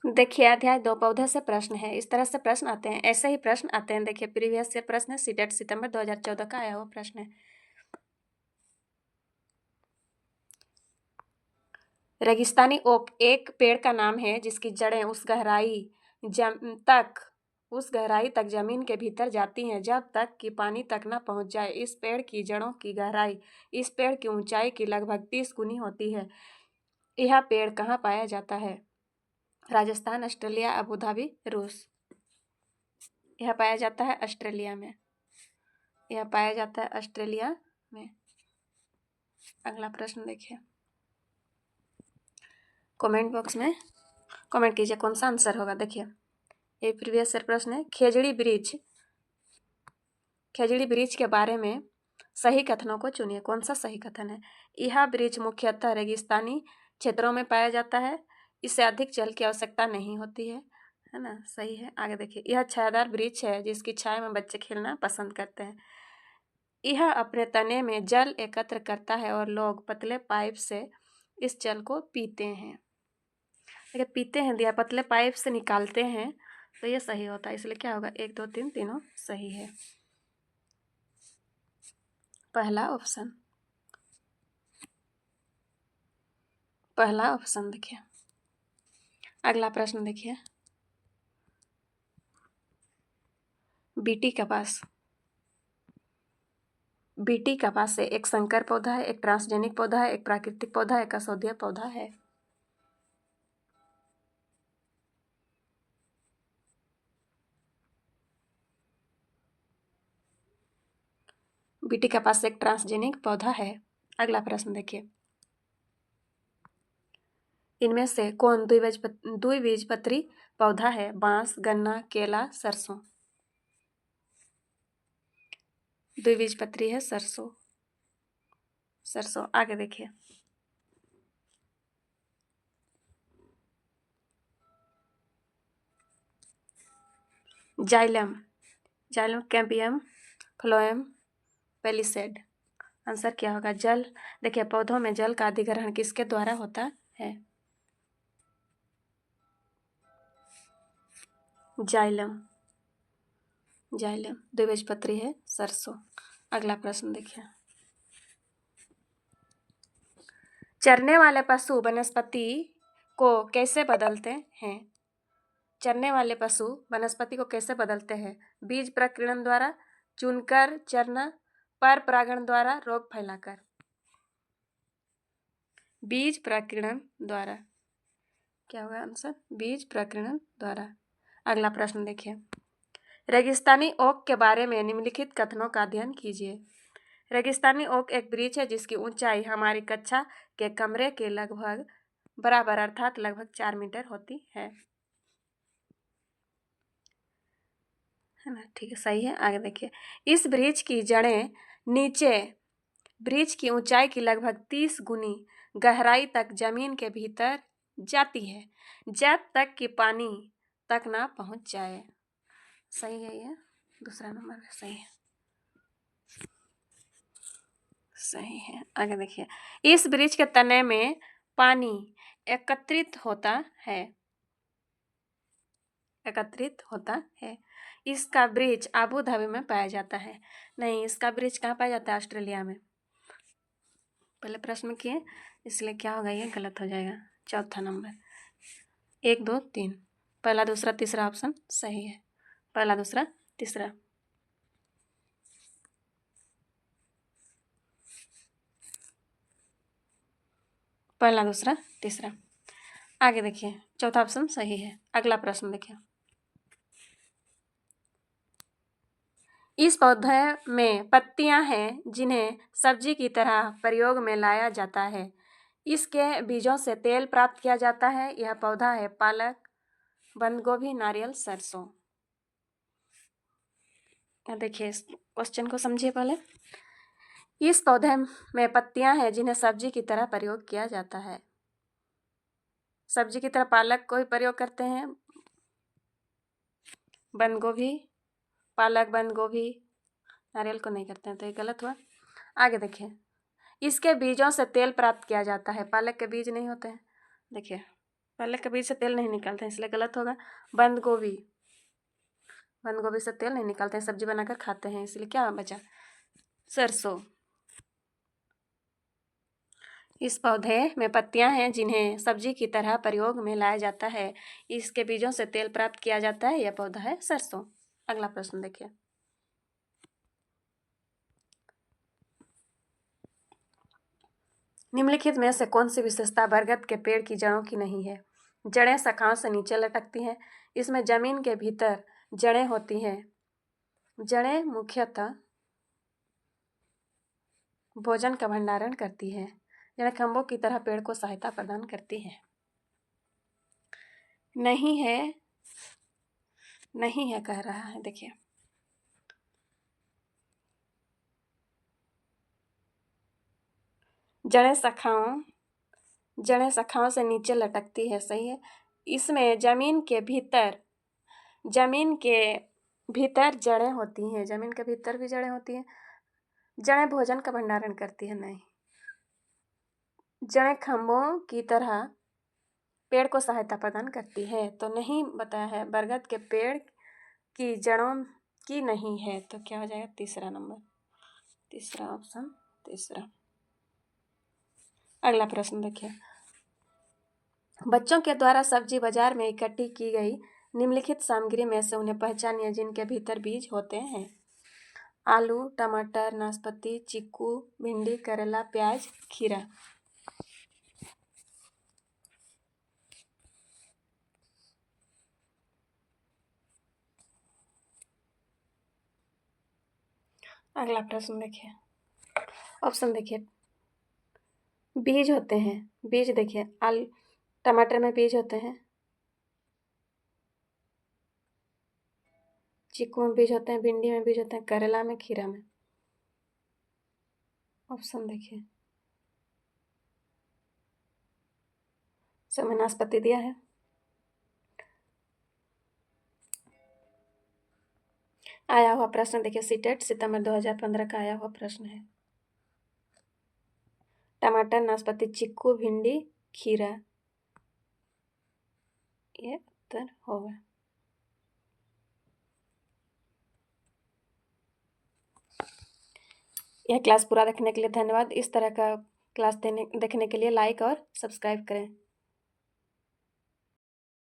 देखिए अध्याय 2 पौधे से प्रश्न है। इस तरह से प्रश्न आते हैं, ऐसे ही प्रश्न आते हैं। देखिए प्रीवियस ईयर प्रश्न है, सीटेट सितंबर 2014 का आया हुआ प्रश्न है। रेगिस्तानी ओक एक पेड़ का नाम है जिसकी जड़ें उस गहराई तक जमीन के भीतर जाती हैं जब तक कि पानी तक न पहुंच जाए। इस पेड़ की जड़ों की गहराई इस पेड़ की ऊंचाई की लगभग 30 गुनी होती है। यह पेड़ कहाँ पाया जाता है? राजस्थान, ऑस्ट्रेलिया, अबू धाबी, रूस। यह पाया जाता है ऑस्ट्रेलिया में। यह पाया जाता है ऑस्ट्रेलिया में। अगला प्रश्न देखिए, कमेंट बॉक्स में कमेंट कीजिए कौन सा आंसर होगा। देखिए ये प्रीवियस ईयर प्रश्न है। खेजड़ी ब्रिज के बारे में सही कथनों को चुनिए। कौन सा सही कथन है? यह ब्रिज मुख्यतः रेगिस्तानी क्षेत्रों में पाया जाता है। इससे अधिक जल की आवश्यकता नहीं होती है ना? सही है। आगे देखिए, यह छायादार वृक्ष है जिसकी छाया में बच्चे खेलना पसंद करते हैं। यह अपने तने में जल एकत्र करता है और लोग पतले पाइप से इस जल को पीते हैं। देखिए पीते हैं दिया, पतले पाइप से निकालते हैं, तो ये सही होता है। इसलिए क्या होगा? 1 2 3 तीनों सही है। पहला ऑप्शन देखिए। अगला प्रश्न देखिए, बीटी कपास से एक संकर पौधा है, एक ट्रांसजेनिक पौधा है, एक प्राकृतिक पौधा है, एक औषधीय पौधा है। बीटी कपास से एक ट्रांसजेनिक पौधा है। अगला प्रश्न देखिए, इनमें से कौन द्विबीजपत्री पौधा है? बांस, गन्ना, केला, सरसों। द्विबीजपत्री है सरसों। आगे देखिए, जाइलम कैम्पियम, फ्लोएम, पेलिसेड। आंसर क्या होगा? जल। देखिए पौधों में जल का अधिग्रहण किसके द्वारा होता है? जाइलम द्विबीजपत्री है सरसों। अगला प्रश्न देखिए, चरने वाले पशु वनस्पति को कैसे बदलते हैं? चरने वाले पशु वनस्पति को कैसे बदलते हैं? बीज प्रकीर्णन द्वारा, चुनकर चरना, पर परागण द्वारा, रोग फैलाकर। बीज प्रकीर्णन द्वारा। क्या होगा आंसर? बीज प्रकीर्णन द्वारा। अगला प्रश्न देखिए, रेगिस्तानी ओक के बारे में निम्नलिखित कथनों का अध्ययन कीजिए। रेगिस्तानी ओक एक वृक्ष है जिसकी ऊंचाई हमारी कक्षा के कमरे के लगभग बराबर अर्थात लगभग 4 मीटर होती है ना? ठीक है, सही है। आगे देखिए, इस वृक्ष की जड़ें नीचे वृक्ष की ऊंचाई की लगभग 30 गुनी गहराई तक जमीन के भीतर जाती है जब तक कि पानी तक ना पहुंच जाए। सही है, ये दूसरा नंबर सही है। सही है। आगे देखिए, इस वृक्ष के तने में पानी एकत्रित होता है। इसका वृक्ष अबू धाबी में पाया जाता है। नहीं, इसका वृक्ष कहाँ पाया जाता है? ऑस्ट्रेलिया में। पहले प्रश्न किए, इसलिए क्या होगा? ये गलत हो जाएगा। चौथा नंबर 1 2 3 पहला, दूसरा, तीसरा ऑप्शन सही है। पहला, दूसरा, तीसरा। पहला, दूसरा, तीसरा। आगे देखिए, चौथा ऑप्शन सही है। अगला प्रश्न देखिए, इस पौधे में पत्तियां हैं जिन्हें सब्जी की तरह प्रयोग में लाया जाता है। इसके बीजों से तेल प्राप्त किया जाता है। यह पौधा है पालक, बंद गोभी, नारियल, सरसों। देखिए इस क्वेश्चन को समझिए पहले। इस पौधे में पत्तियां हैं जिन्हें सब्जी की तरह प्रयोग किया जाता है। सब्जी की तरह पालक को ही प्रयोग करते हैं, बंद गोभी, पालक, बंद गोभी, नारियल को नहीं करते हैं, तो ये गलत हुआ। आगे देखिए, इसके बीजों से तेल प्राप्त किया जाता है। पालक के बीज नहीं होते हैं। देखिए पालक के बीज से तेल नहीं निकालते हैं, इसलिए गलत होगा। बंद गोभी, बंद गोभी से तेल नहीं निकालते हैं, सब्जी बनाकर खाते हैं, इसलिए क्या बचा? सरसों। इस पौधे में पत्तियां हैं जिन्हें सब्जी की तरह प्रयोग में लाया जाता है। इसके बीजों से तेल प्राप्त किया जाता है। यह पौधा है सरसों। अगला प्रश्न देखिए। निम्नलिखित में से कौन सी विशेषता बरगद के पेड़ की जड़ों की नहीं है? जड़ें शाखाओं से नीचे लटकती हैं। इसमें जमीन के भीतर जड़ें होती हैं। जड़ें मुख्यतः भोजन का भंडारण करती है। जड़ें खंभों की तरह पेड़ को सहायता प्रदान करती है। नहीं है, नहीं है कह रहा है। देखिए, जड़ें शाखाओं से नीचे लटकती है, सही है। इसमें जमीन के भीतर जड़ें होती हैं। जमीन के भीतर भी जड़ें होती हैं। जड़ें भोजन का भंडारण करती है, नहीं। जड़ें खंभों की तरह पेड़ को सहायता प्रदान करती है, तो नहीं बताया है। बरगद के पेड़ की जड़ों की नहीं है, तो क्या हो जाएगा? तीसरा नंबर, तीसरा ऑप्शन, तीसरा। अगला प्रश्न देखिए। बच्चों के द्वारा सब्जी बाजार में इकट्ठी की गई निम्नलिखित सामग्री में से उन्हें पहचानिए जिनके भीतर बीज होते हैं। आलू, टमाटर, नाशपाती, चीकू, भिंडी, करेला, प्याज, खीरा। अगला प्रश्न देखिए। ऑप्शन देखिए। बीज होते हैं, बीज देखिए, आलू टमाटर में बीज होते हैं, चीकू में बीज होते हैं, भिंडी में बीज होते हैं, करेला में, खीरा में। ऑप्शन देखिए। सब में नाशपाती दिया है। आया हुआ प्रश्न देखिए, सीटेट सितंबर 2015 का आया हुआ प्रश्न है। टमाटर, नाशपाती, चीकू, भिंडी, खीरा, ये उत्तर होगा। यह क्लास पूरा देखने के लिए धन्यवाद। इस तरह का क्लास देखने के लिए लाइक और सब्सक्राइब करें।